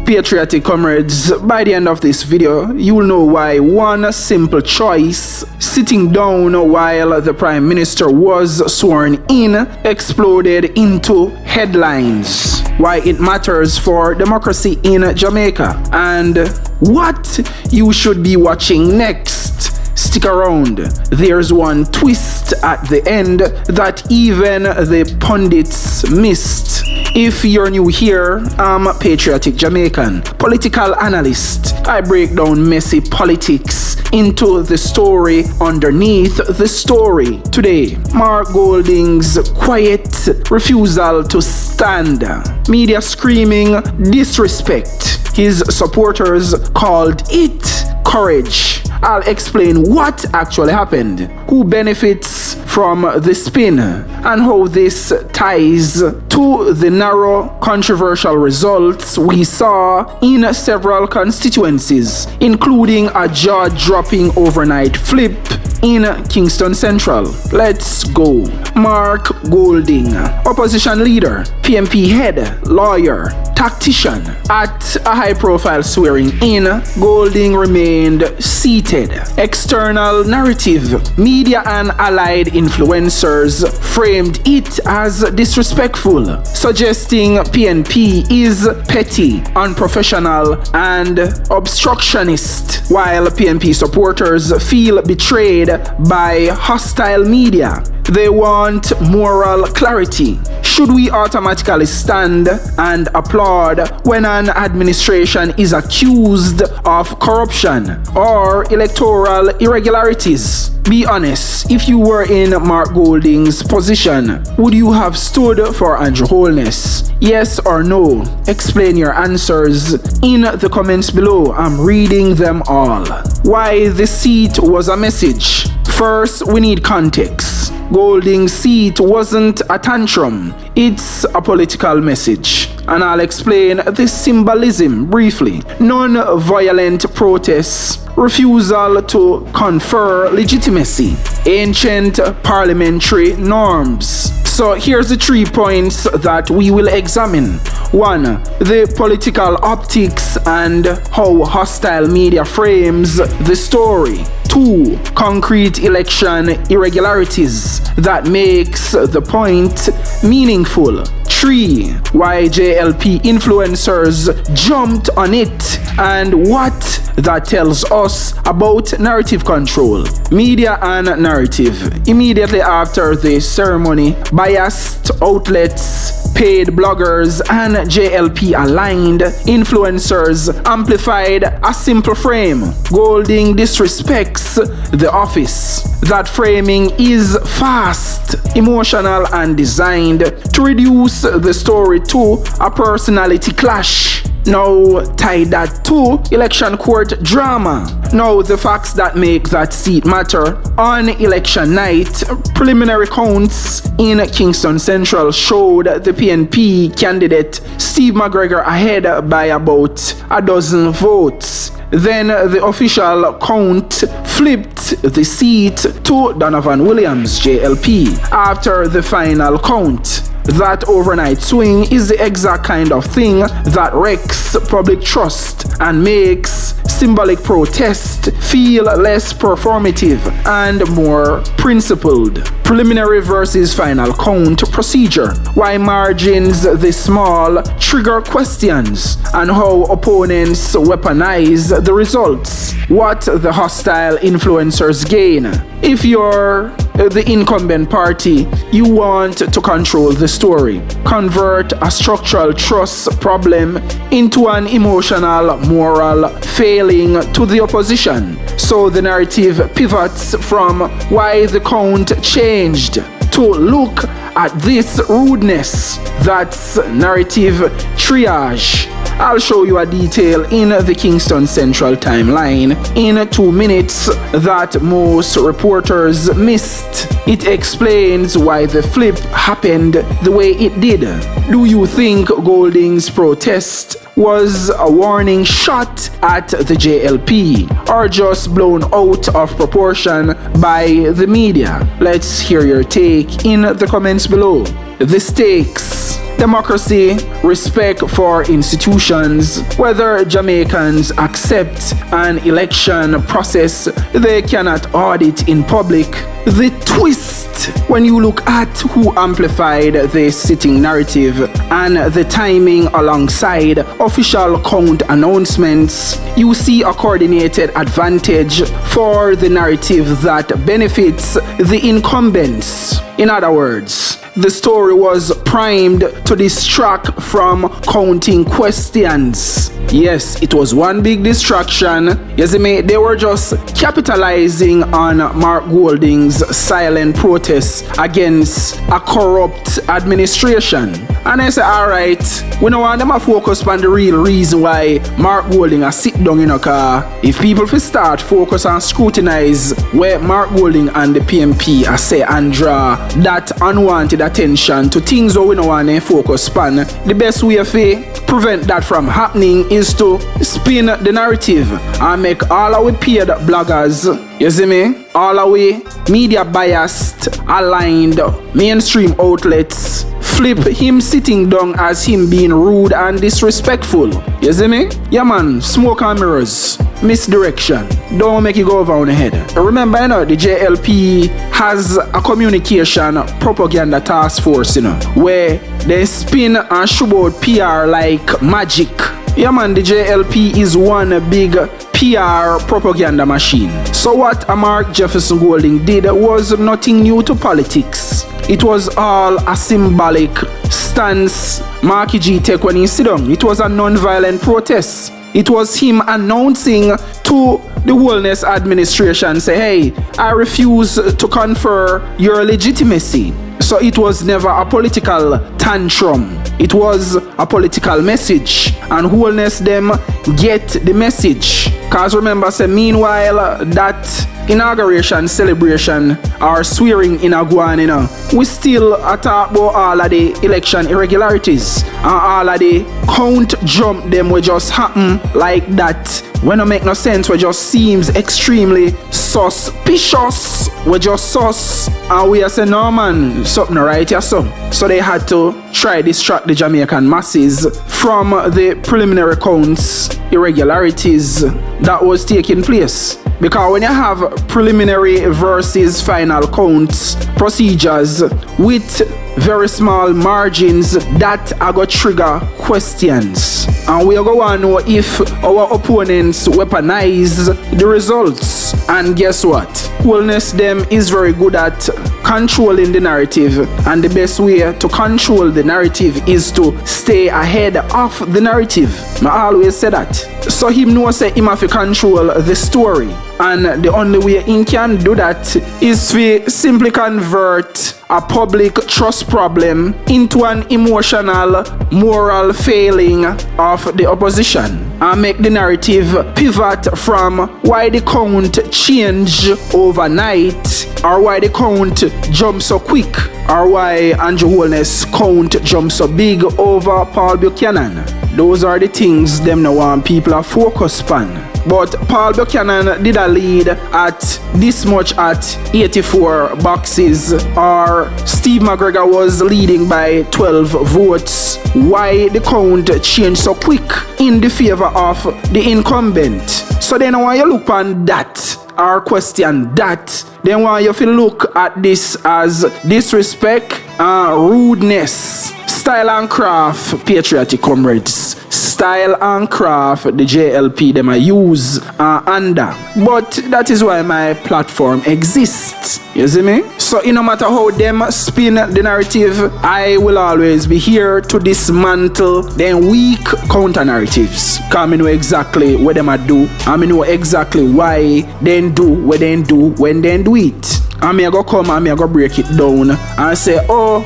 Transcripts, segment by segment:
Patriotic comrades, by the end of this video, you will know why one simple choice, sitting down while the Prime Minister was sworn in, exploded into headlines. Why it matters for democracy in Jamaica, and what you should be watching next. Stick around, there's one twist at the end that even the pundits missed. If you're new here, I'm Patriotic Jamaican, political analyst. I break down messy politics into the story underneath the story. Today, Mark Golding's quiet refusal to stand. Media screaming disrespect. His supporters called it courage. I'll explain what actually happened, who benefits from the spin, and how this ties to the narrow, controversial results we saw in several constituencies, including a jaw-dropping overnight flip in Kingston Central. Let's go. Mark Golding, opposition leader, PMP head, lawyer, tactician. At a high-profile swearing-in, Golding remained seated. External narrative, media and allied influencers framed it as disrespectful, suggesting PNP is petty, unprofessional, and obstructionist, while PNP supporters feel betrayed by hostile media. They want moral clarity. Should we automatically stand and applaud when an administration is accused of corruption or electoral irregularities? Be honest, if you were in Mark Golding's position, would you have stood for Andrew Holness? Yes or no? Explain your answers in the comments below. I'm reading them all. Why the seat was a message. First, we need context. Golding's seat wasn't a tantrum, it's a political message. And I'll explain the symbolism briefly. Non-violent protests, refusal to confer legitimacy, ancient parliamentary norms. So here's the 3 points that we will examine. 1. The political optics and how hostile media frames the story. 2. Concrete election irregularities that makes the point meaningful. 3. Why JLP influencers jumped on it and what that tells us about narrative control. Media and narrative. Immediately after the ceremony, biased outlets, paid bloggers, and JLP aligned influencers amplified a simple frame. Golding disrespects the office. That framing is fast, emotional, and designed to reduce the story to a personality clash. Now tie that to election court drama. Now the facts that make that seat matter. On election night, preliminary counts in Kingston Central showed the PNP candidate Steve McGregor ahead by about a dozen votes. Then the official count flipped the seat to Donovan Williams, JLP, after the final count. That overnight swing is the exact kind of thing that wrecks public trust and makes symbolic protest feel less performative and more principled. Preliminary versus final count procedure. Why margins this small trigger questions and how opponents weaponize the results. What the hostile influencers gain. If you're the incumbent party, you want to control the story. Convert a structural trust problem into an emotional, moral failing to the opposition. So the narrative pivots from why the count changed to look at this rudeness. That's narrative triage. I'll show you a detail in the Kingston Central timeline in 2 minutes that most reporters missed. It explains why the flip happened the way it did. Do you think Golding's protest was a warning shot at the JLP or just blown out of proportion by the media? Let's hear your take in the comments below. The stakes. democracy, respect for institutions, whether Jamaicans accept an election process they cannot audit in public. The twist when you look at who amplified the sitting narrative and the timing alongside official count announcements, you see a coordinated advantage for the narrative that benefits the incumbents. In other words, the story was primed to distract from counting questions. Yes, it was one big distraction. You see me, they were just capitalizing on Mark Golding's silent protests against a corrupt administration. And I say, alright, we don't want them to focus on the real reason why Mark Golding has sit down in a car. If people start focus and scrutinize where Mark Golding and the PMP are say and draw that unwanted attention to things that we don't want to focus on, the best way to prevent that from happening is to spin the narrative and make all our paid bloggers, you see me, all our media biased, aligned mainstream outlets flip him sitting down as him being rude and disrespectful. You see me? Yeah man, smoke and mirrors, misdirection. Don't make it go over on the head. Remember, you know, the JLP has a communication propaganda task force, you know, where they spin and show out PR like magic. Yeah man, the JLP is one big PR propaganda machine. So what Mark Jefferson Golding did was nothing new to politics. It was all a symbolic stance Marky G take when he sit down. It was a non-violent protest. It was him announcing to the Holness administration, say, hey, I refuse to confer your legitimacy. So it was never a political tantrum. It was a political message. And Holness them get the message. Cause remember, say, meanwhile, that inauguration celebration or swearing in a guan, you know, we still talk about all of the election irregularities and all of the count jump them will just happen like that. When it make no sense, we just seems extremely suspicious. We just sus and we are saying, no man, something right here, so they had to try distract the Jamaican masses from the preliminary counts irregularities that was taking place. Because when you have preliminary versus final counts procedures with very small margins, that are going to trigger questions. And we are going to know if our opponents weaponize the results. And guess what? Holness them is very good at controlling the narrative. And the best way to control the narrative is to stay ahead of the narrative. I always say that. So him knows say him have to control the story. And the only way he can do that is to simply convert a public trust problem into an emotional, moral failing of the opposition and make the narrative pivot from why the count change overnight or why the count jump so quick or why Andrew Holness count jump so big over Paul Buchanan. Those are the things them no want people are focused on. But Paul Buchanan did a lead at this much at 84 boxes, or Steve McGregor was leading by 12 votes. Why the count changed so quick in the favor of the incumbent? So then when you look on that or question that, then when you feel look at this as disrespect, rudeness, style and craft, patriotic comrades. Style and craft, the JLP them I use under. But that is why my platform exists. You see me? So no matter how them spin the narrative, I will always be here to dismantle them weak counter narratives. Cause I know exactly what them I do. I know exactly why they do what they do when they do it. And me I go come and me I go break it down and say, oh,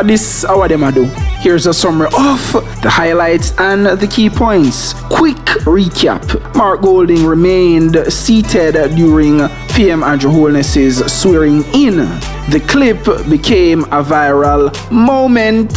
this is what them I do. Here's a summary of the highlights and the key points. Quick recap. Mark Golding remained seated during PM Andrew Holness's swearing in. The clip became a viral moment.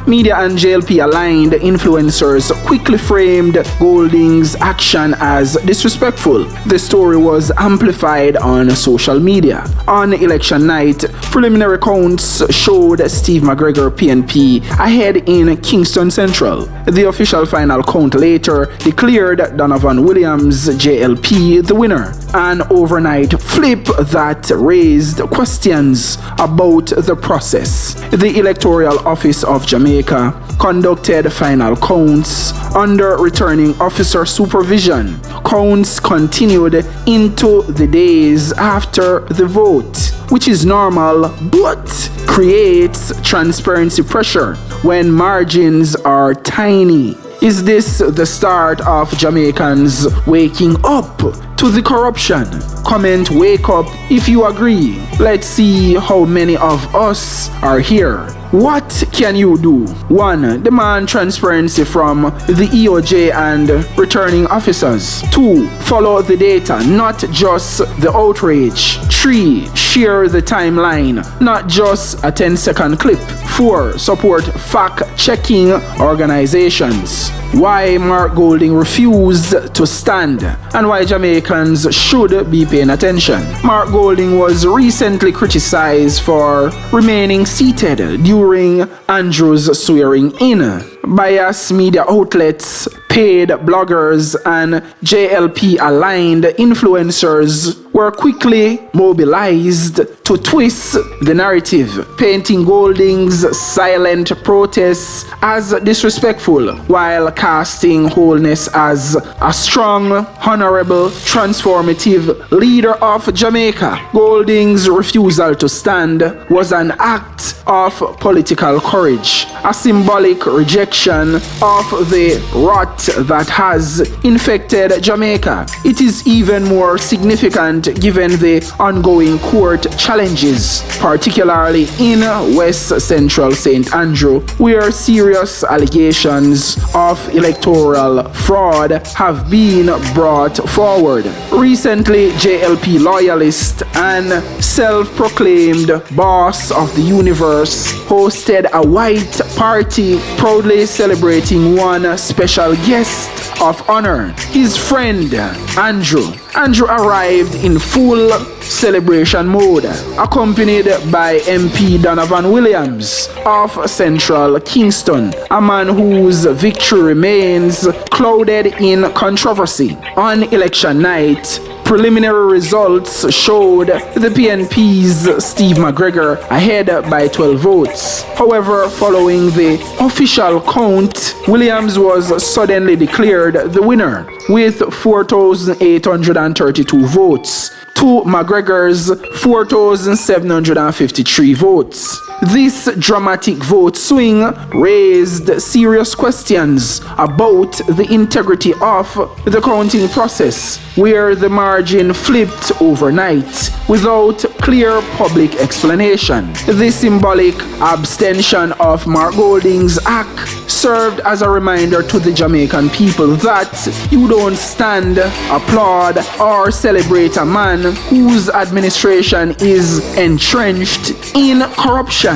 Media and JLP-aligned influencers quickly framed Golding's action as disrespectful. The story was amplified on social media. On election night, preliminary counts showed Steve McGregor PNP ahead in Kingston Central. The official final count later declared Donovan Williams JLP the winner. An overnight flip that raised questions about the process. The Electoral Office of Jamaica conducted final counts under returning officer supervision. Counts continued into the days after the vote, which is normal but creates transparency pressure when margins are tiny. Is this the start of Jamaicans waking up to the corruption? Comment wake up if you agree. Let's see how many of us are here. What can you do? 1. Demand transparency from the EOJ and returning officers. 2. Follow the data, not just the outrage. 3. Share the timeline, not just a 10-second clip. 4. Support fact-checking organizations. Why Mark Golding refused to stand and why Jamaicans should be paying attention. Mark Golding was recently criticized for remaining seated during Andrew's swearing in. Biased media outlets, paid bloggers, and JLP-aligned influencers were quickly mobilized to twist the narrative, painting Golding's silent protests as disrespectful, while casting Holness as a strong, honorable, transformative leader of Jamaica. Golding's refusal to stand was an act of political courage, a symbolic rejection of the rot that has infected Jamaica. It is even more significant given the ongoing court challenges, particularly in West Central St. Andrew, where serious allegations of electoral fraud have been brought forward. Recently, JLP loyalist and self-proclaimed boss of the universe hosted a white party proudly celebrating one special guest of honor, his friend Andrew. Andrew arrived in full celebration mode, accompanied by MP Donovan Williams of Central Kingston, a man whose victory remains clouded in controversy. On election night, preliminary results showed the PNP's Steve McGregor ahead by 12 votes. However, following the official count, Williams was suddenly declared the winner with 4,832 votes to McGregor's 4,753 votes. This dramatic vote swing raised serious questions about the integrity of the counting process, where the margin flipped overnight without clear public explanation. The symbolic abstention of Mark Golding's act served as a reminder to the Jamaican people that you don't stand, applaud, or celebrate a man whose administration is entrenched in corruption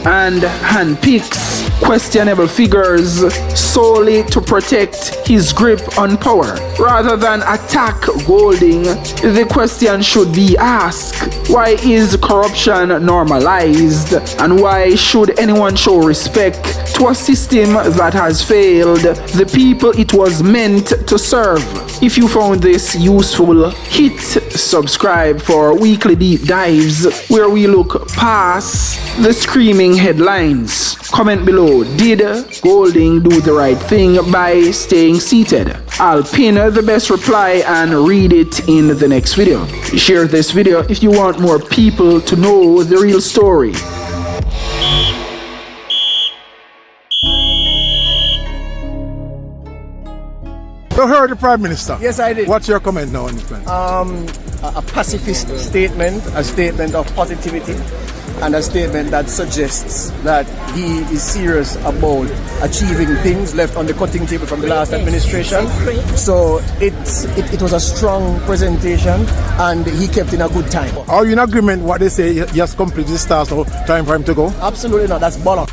and handpicks questionable figures solely to protect his grip on power. Rather than attack Golding, the question should be asked: why is corruption normalized, and why should anyone show respect to a system that has failed the people it was meant to serve? If you found this useful, hit subscribe for weekly deep dives where we look past the screaming headlines. Comment below, did Golding do the right thing by staying seated? I'll pin the best reply and read it in the next video. Share this video if you want more people to know the real story. You heard the Prime Minister? Yes, I did. What's your comment now on this, man? A pacifist statement, a statement of positivity, and a statement that suggests that he is serious about achieving things left on the cutting table from the last administration. So it was a strong presentation, and he kept in a good time. Are you in agreement what they say? He has completed his task, so time for him to go? Absolutely not. That's bollock.